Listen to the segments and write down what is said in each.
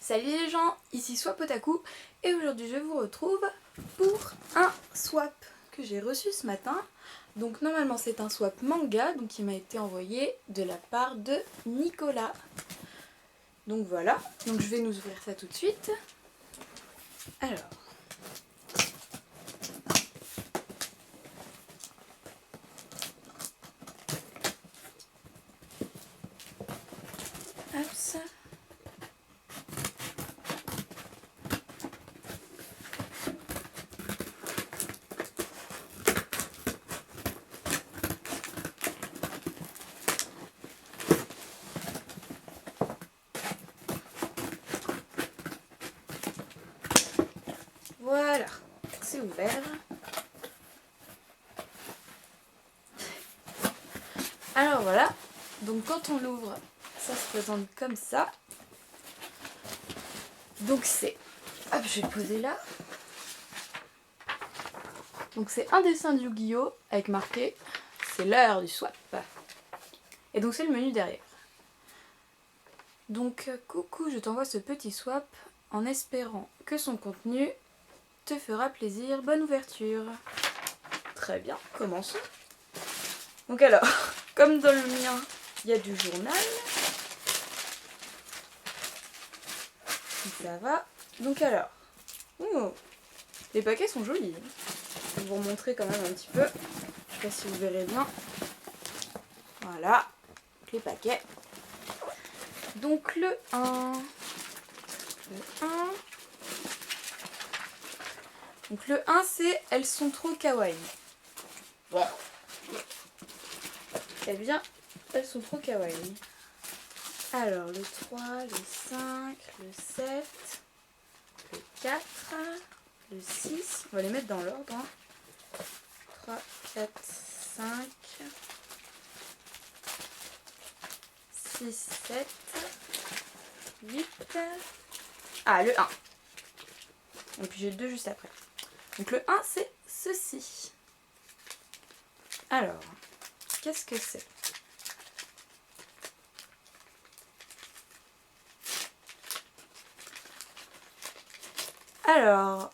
Salut les gens, ici Swapotaku et aujourd'hui je vous retrouve pour un swap que j'ai reçu ce matin. Donc normalement c'est un swap manga donc qui m'a été envoyé de la part de Nicolas. Donc voilà, donc je vais nous ouvrir ça tout de suite. Alors. Hop ça. Voilà, c'est ouvert. Alors voilà, donc quand on l'ouvre, ça se présente comme ça. Donc c'est, hop je vais poser là. Donc c'est un dessin de Yu-Gi-Oh avec marqué c'est l'heure du swap. Et donc c'est le menu derrière. Donc coucou, je t'envoie ce petit swap en espérant que son contenu te fera plaisir. Bonne ouverture. Très bien, commençons. Donc alors, comme dans le mien, il y a du journal. Si ça va. Donc alors, les paquets sont jolis. Je vais vous remontrer quand même un petit peu. Je sais pas si vous verrez bien. Voilà, les paquets. Donc le 1. Donc le 1 c'est elles sont trop kawaii. Bon. Eh bien, elles sont trop kawaii. Alors le 3, le 5, le 7, le 4, le 6. On va les mettre dans l'ordre. 3, 4, 5, 6, 7, 8. Ah, le 1. Et puis j'ai le 2 juste après. Donc le 1 c'est ceci. Alors, qu'est-ce que c'est? Alors,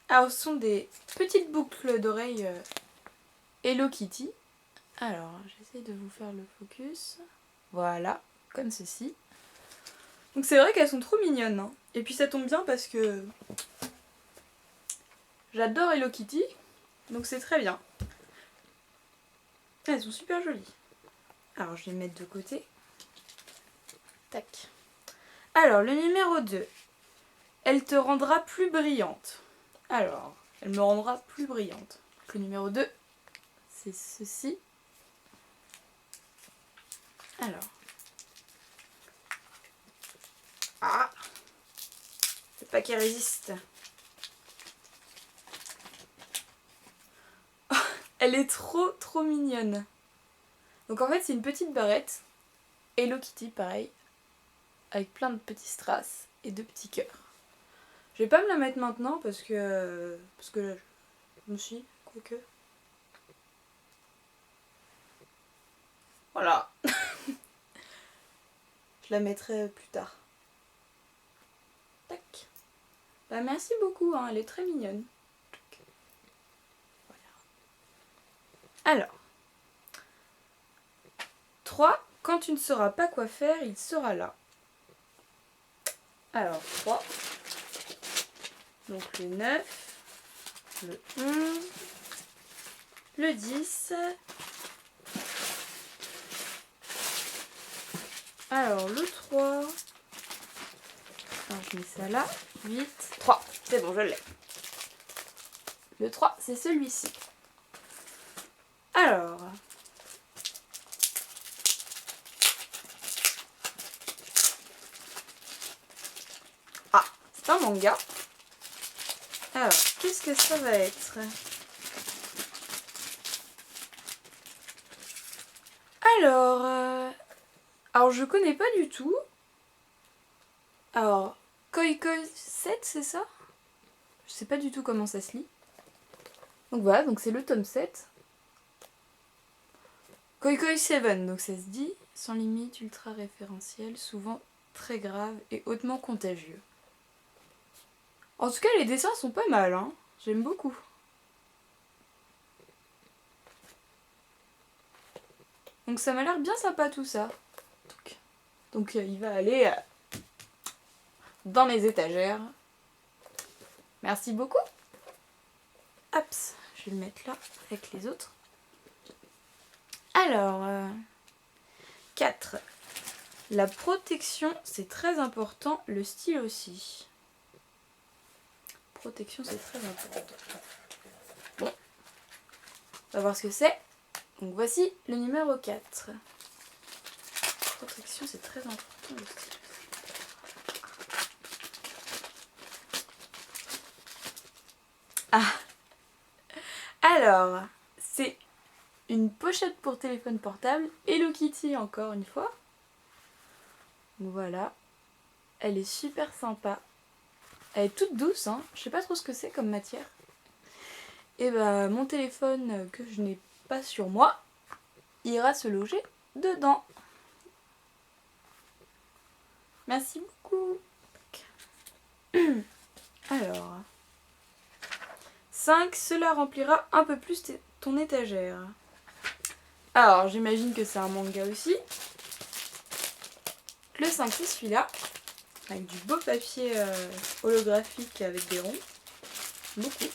alors ce sont des petites boucles d'oreilles Hello Kitty. Alors, j'essaie de vous faire le focus. Voilà, comme ceci. Donc c'est vrai qu'elles sont trop mignonnes. Hein. Et puis ça tombe bien parce que j'adore Hello Kitty. Donc c'est très bien. Elles sont super jolies. Alors je vais les mettre de côté. Tac. Alors le numéro 2. Elle te rendra plus brillante. Alors, elle me rendra plus brillante. Donc, le numéro 2, c'est ceci. Alors. Ah! Le paquet résiste. Oh, elle est trop mignonne. Donc en fait, c'est une petite barrette. Hello Kitty, pareil. Avec plein de petits strass et de petits cœurs. Je vais pas me la mettre maintenant parce que là, je me suis, quoique. Voilà. Je la mettrai plus tard. Tac. Bah merci beaucoup, hein, elle est très mignonne. Voilà. Alors. 3. Quand tu ne sauras pas quoi faire, il sera là. Alors 3. Donc le 9. Le 11. Le 10. Alors le 3. Alors je mets ça là. 8. 3. C'est bon, je l'ai. Le 3, c'est celui-ci. Alors. Ah, c'est un manga. Alors, qu'est-ce que ça va être? Alors je connais pas du tout. Alors, Koi Koi 7, c'est ça? Je sais pas du tout comment ça se lit. Donc voilà, donc c'est le tome 7. Koi Koi 7, donc ça se dit, sans limite, ultra référentiel, souvent très grave et hautement contagieux. En tout cas, les dessins sont pas mal, hein. J'aime beaucoup. Donc ça m'a l'air bien sympa tout ça. Donc il va aller dans mes étagères. Merci beaucoup. Hop, je vais le mettre là avec les autres. Alors, 4. La protection, c'est très important. Le style aussi. Protection, c'est très important. Bon, on va voir ce que c'est. Donc voici le numéro 4. Protection, c'est très important. Le style. Ah, alors, c'est une pochette pour téléphone portable, Hello Kitty encore une fois. Donc voilà, elle est super sympa. Elle est toute douce, hein. Je sais pas trop ce que c'est comme matière. Et bah mon téléphone que je n'ai pas sur moi ira se loger dedans. Merci beaucoup. Alors, 5, cela remplira un peu plus ton étagère. Alors, j'imagine que c'est un manga aussi. Le 5, c'est celui-là, avec du beau papier holographique avec des ronds. Beaucoup.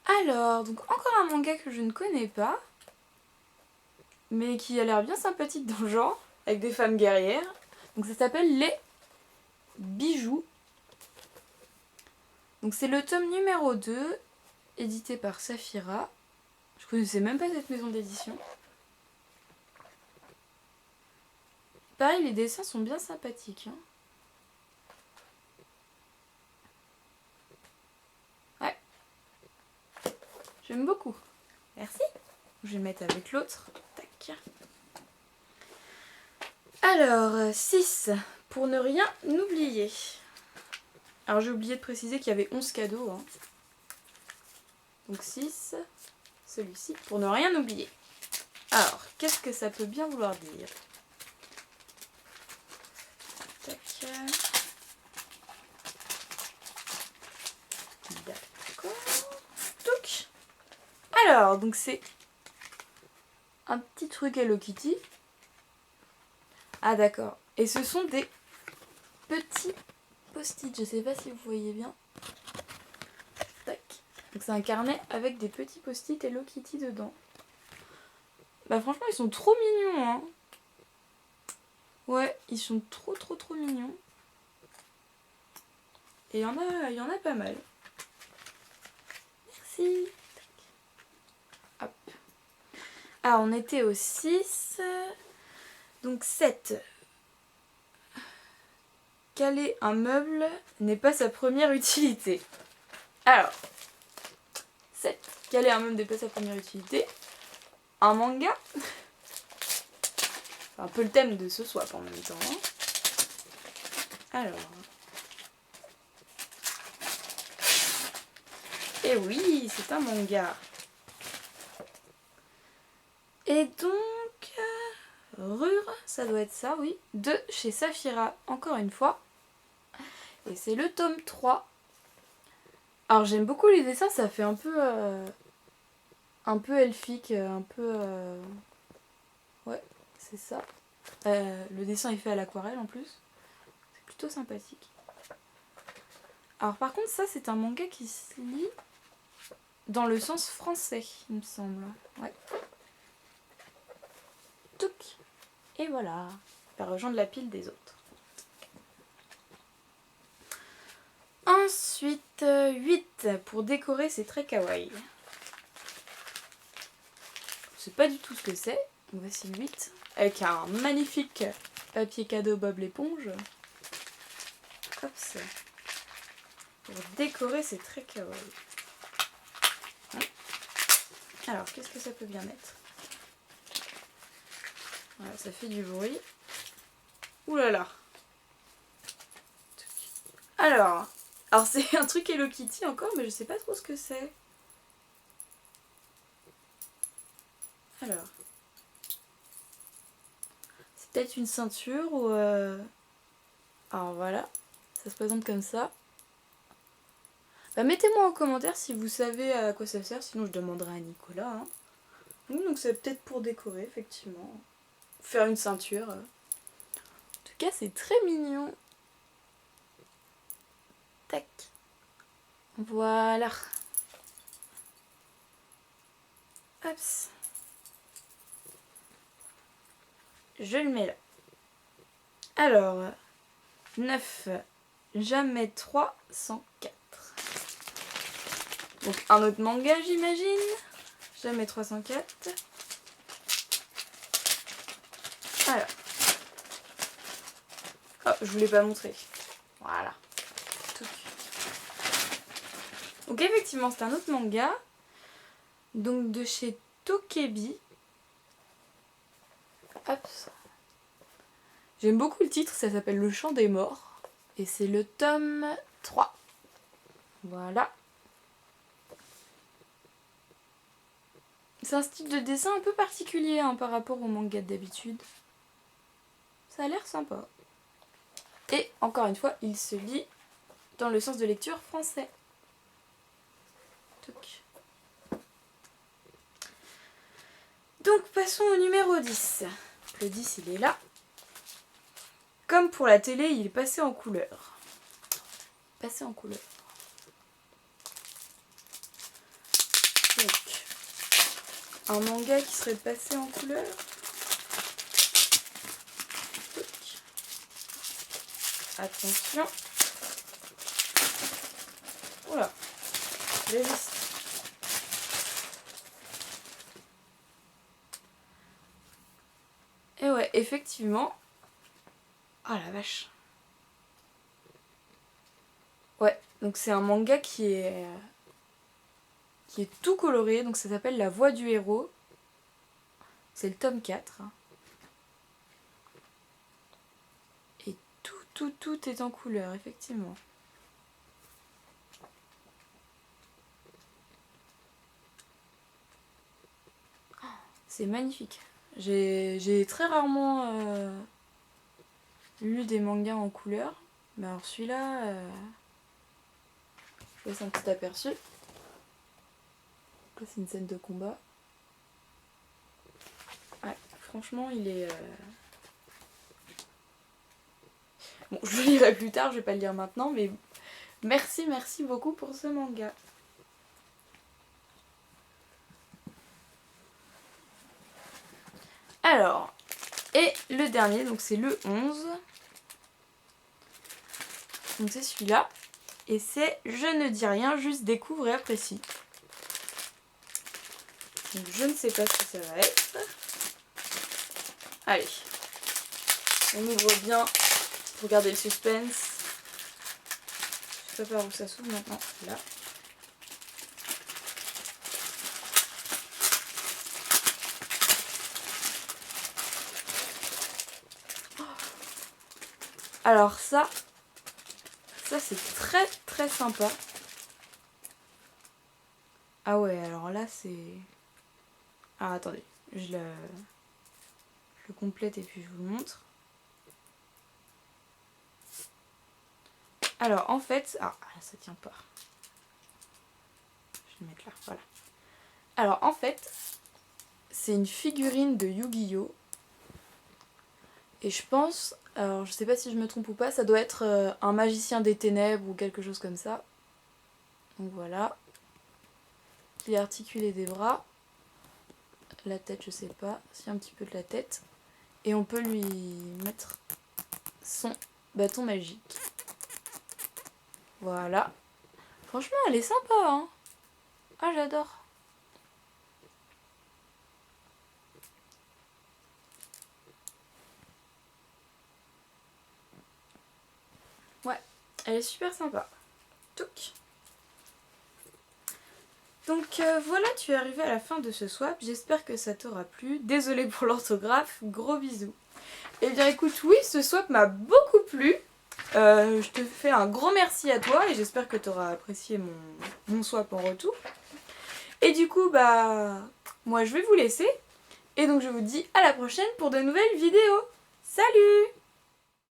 Alors, donc encore un manga que je ne connais pas, mais qui a l'air bien sympathique dans le genre, avec des femmes guerrières. Donc ça s'appelle Les Bijoux. Donc c'est le tome numéro 2, édité par Saphira. Je connaissais même pas cette maison d'édition. Pareil, les dessins sont bien sympathiques. Hein. Ouais. J'aime beaucoup. Merci. Je vais le mettre avec l'autre. Tac. Alors, 6. Pour ne rien oublier. Alors j'ai oublié de préciser qu'il y avait 11 cadeaux. Hein. Donc 6. Celui-ci. Pour ne rien oublier. Alors, qu'est-ce que ça peut bien vouloir dire? Tac. D'accord. Touc. Alors, donc c'est un petit truc Hello Kitty. Ah d'accord. Et ce sont des petits post-it. Je sais pas si vous voyez bien. Tac. Donc c'est un carnet avec des petits post-it Hello Kitty dedans. Bah franchement ils sont trop mignons hein. Ouais, ils sont trop mignons. Et il y en a pas mal. Merci. Hop. Ah, on était au 6. Donc 7. Caler un meuble n'est pas sa première utilité. Alors, 7. Caler un meuble n'est pas sa première utilité. Un manga. Un peu le thème de ce swap en même temps. Hein. Alors. Et oui, c'est un manga. Et donc, Rure, ça doit être ça, oui. De chez Saphira, encore une fois. Et c'est le tome 3. Alors j'aime beaucoup les dessins, ça fait un peu elfique, un peu... Ouais, c'est ça. Le dessin est fait à l'aquarelle en plus. C'est plutôt sympathique. Alors par contre, ça c'est un manga qui se lit dans le sens français, il me semble. Ouais. Touc. Et voilà. Il va rejoindre la pile des autres. Ensuite, 8. Pour décorer, c'est très kawaii. Je sais pas du tout ce que c'est. Voici le 8. Avec un magnifique papier cadeau Bob l'éponge. Hop ça. Pour décorer, c'est très kawaii. Alors, qu'est-ce que ça peut bien être? Voilà, ça fait du bruit. Ouh là là. Alors, Alors c'est un truc Hello Kitty encore, mais je sais pas trop ce que c'est. Alors. C'est peut-être une ceinture ou... Alors voilà, ça se présente comme ça. Bah, mettez-moi en commentaire si vous savez à quoi ça sert, sinon je demanderai à Nicolas. Hein. Donc c'est peut-être pour décorer, effectivement. Faire une ceinture. En tout cas, c'est très mignon. Tac. Voilà. Hop. Je le mets là. Alors, 9, jamais 3, 104. Donc un autre manga, j'imagine. Jamais 304. Alors. Oh, je voulais pas montrer. Voilà. Donc effectivement, c'est un autre manga. Donc de chez Tokebi. Hop. J'aime beaucoup le titre, ça s'appelle Le Chant des Morts. Et c'est le tome 3. Voilà. C'est un style de dessin un peu particulier hein, par rapport au manga d'habitude. Ça a l'air sympa. Et encore une fois, il se lit dans le sens de lecture français. Toc. Donc passons au numéro 10. Le 10 il est là. Comme pour la télé, il est passé en couleur. Passé en couleur. Donc, un manga qui serait passé en couleur. Toc. Attention. Oula. J'ai juste. Et ouais, effectivement. Oh la vache. Ouais, donc c'est un manga qui est tout coloré, donc ça s'appelle La Voix du héros. C'est le tome 4. Et tout est en couleur, effectivement. C'est magnifique. J'ai très rarement lu des mangas en couleur. Mais alors celui-là, je laisse un petit aperçu. Là c'est une scène de combat. Ouais, franchement il est... Bon, je le lirai plus tard, je vais pas le lire maintenant, mais merci beaucoup pour ce manga. Alors, et le dernier, donc c'est le 11. Donc c'est celui-là. Et c'est Je ne dis rien, juste découvre et apprécie. Donc je ne sais pas ce que ça va être. Allez. On ouvre bien pour garder le suspense. Je sais pas par où ça s'ouvre maintenant. Là. Alors ça c'est très sympa. Ah ouais, alors là c'est... Ah attendez, je le complète et puis je vous le montre. Alors en fait... Ah ça tient pas. Je vais le mettre là, voilà. Alors en fait, c'est une figurine de Yu-Gi-Oh! Et je pense... Alors je sais pas si je me trompe ou pas, ça doit être un magicien des ténèbres ou quelque chose comme ça. Donc voilà. Il est articulé des bras. La tête je sais pas, si un petit peu de la tête. Et on peut lui mettre son bâton magique. Voilà. Franchement elle est sympa hein. Ah j'adore. Ouais, elle est super sympa. Touc. Donc voilà, tu es arrivé à la fin de ce swap. J'espère que ça t'aura plu. Désolée pour l'orthographe, gros bisous. Et bien écoute, oui, ce swap m'a beaucoup plu. Je te fais un gros merci à toi et j'espère que tu auras apprécié mon swap en retour. Et du coup, bah, moi je vais vous laisser. Et donc je vous dis à la prochaine pour de nouvelles vidéos. Salut!